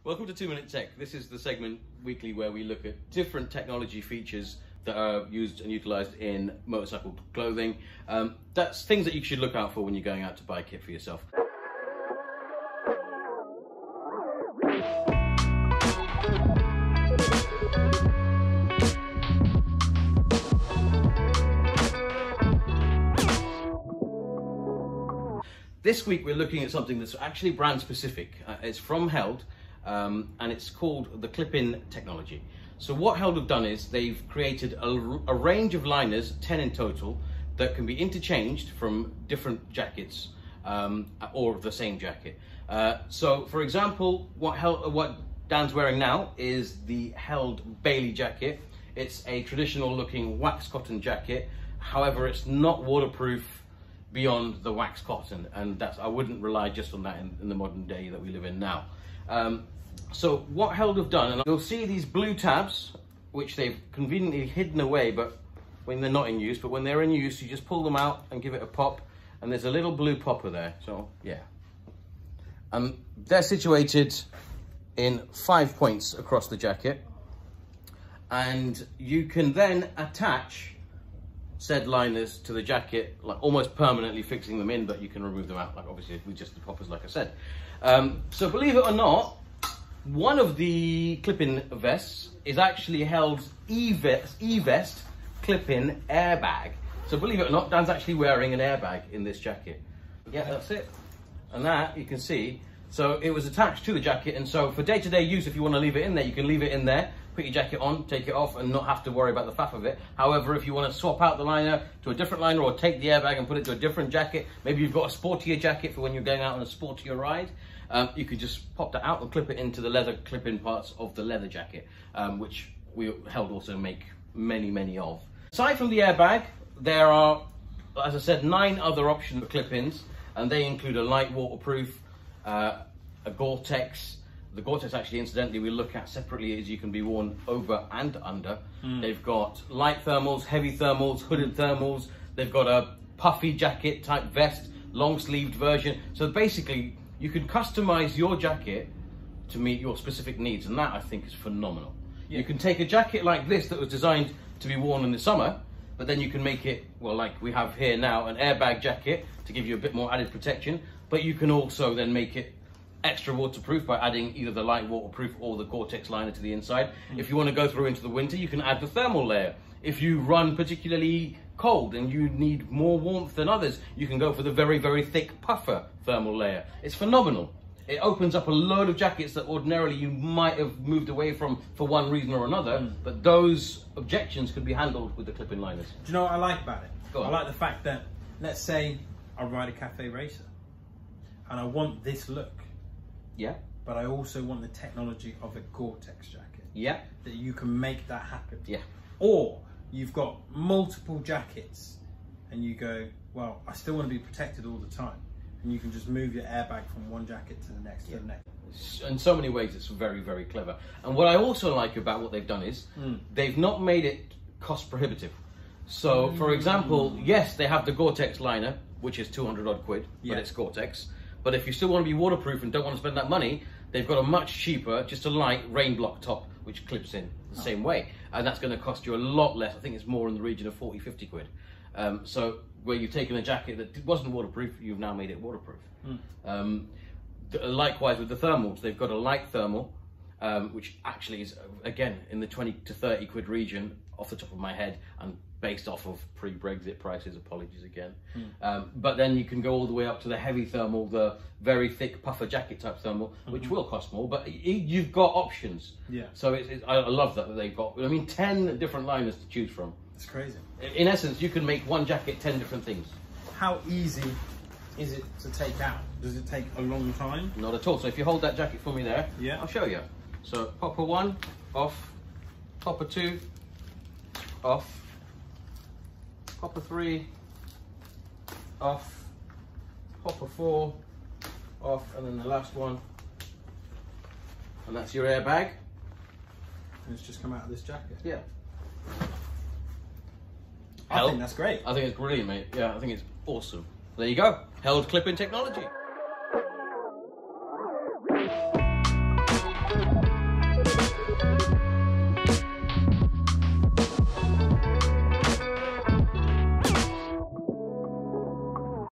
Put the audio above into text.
Welcome to 2 Minute Tech. This is the segment weekly where we look at different technology features that are used and utilized in motorcycle clothing. That's things that you should look out for when you're going out to buy a kit for yourself. This week we're looking at something that's actually brand specific. It's from Held. And it's called the clip-in technology. So what Held have done is they've created a range of liners, 10 in total, that can be interchanged from different jackets or the same jacket. So for example, what Dan's wearing now is the Held Bailey jacket. It's a traditional looking wax cotton jacket. However, it's not waterproof beyond the wax cotton, and I wouldn't rely just on that in the modern day that we live in now. So what Held have done, and you'll see these blue tabs, which they've conveniently hidden away, but when they're not in use, but when they're in use, you just pull them out and give it a pop, and there's a little blue popper there. So yeah, they're situated in 5 points across the jacket, and you can then attach said liners to the jacket, like almost permanently fixing them in, but you can remove them out, like obviously with just the poppers, like I said. So believe it or not, one of the clip-in vests is actually Held's E-Vest clip-in airbag. So believe it or not, Dan's actually wearing an airbag in this jacket. Yeah, that's it. And that, you can see, so it was attached to the jacket, and so for day-to-day use, if you want to leave it in there, you can leave it in there, put your jacket on, take it off, and not have to worry about the faff of it. However, if you want to swap out the liner to a different liner, or take the airbag and put it to a different jacket, maybe you've got a sportier jacket for when you're going out on a sportier ride, you could just pop that out and clip it into the leather clip-in parts of the leather jacket, which we Held also make many of. Aside from the airbag, there are, as I said, 9 other options for clip-ins, and they include a light waterproof, a Goretex. The Goretex, actually, incidentally, we look at separately as you can be worn over and under. They've got light thermals, heavy thermals, hooded thermals. They've got a puffy jacket type vest, long sleeved version. So basically, you can customize your jacket to meet your specific needs, and that I think is phenomenal. Yeah. You can take a jacket like this that was designed to be worn in the summer, but then you can make it, well, like we have here now, an airbag jacket to give you a bit more added protection, but you can also then make it extra waterproof by adding either the light waterproof or the Goretex liner to the inside. If you want to go through into the winter, you can add the thermal layer. If you run particularly cold and you need more warmth than others, you can go for the very thick puffer thermal layer. It's phenomenal. It opens up a load of jackets that ordinarily you might have moved away from for one reason or another, but those objections could be handled with the clip-in liners. Do you know what I like about it? I like the fact that, let's say I ride a cafe racer and I want this look. Yeah. But I also want the technology of a Goretex jacket. Yeah. That you can make that happen. Yeah. Or you've got multiple jackets and you go, well, I still want to be protected all the time. And you can just move your airbag from one jacket to the next, to the next. In so many ways, it's very clever. And what I also like about what they've done is they've not made it cost prohibitive. So, for example, yes, they have the Goretex liner, which is 200 odd quid, but it's Goretex. But if you still want to be waterproof and don't want to spend that money, they've got a much cheaper, just a light rain block top, which clips in the same way. And that's going to cost you a lot less. I think it's more in the region of 40, 50 quid. So where you've taken a jacket that wasn't waterproof, you've now made it waterproof. Likewise with the thermals, they've got a light thermal, which actually is, again, in the 20 to 30 quid region off the top of my head, and based off of pre-Brexit prices, apologies again. But then you can go all the way up to the heavy thermal, the very thick puffer jacket type thermal, which will cost more, but you've got options. Yeah. So I love that they've got, I mean, 10 different liners to choose from. It's crazy. In essence, you can make one jacket 10 different things. How easy is it to take out? Does it take a long time? Not at all. So if you hold that jacket for me there, I'll show you. So popper 1, off, popper 2, off, popper 3, off, popper 4, off, and then the last one. And that's your airbag. And it's just come out of this jacket. Yeah. I think that's great. I think it's brilliant, mate. Yeah, I think it's awesome. There you go. Held clip-in technology.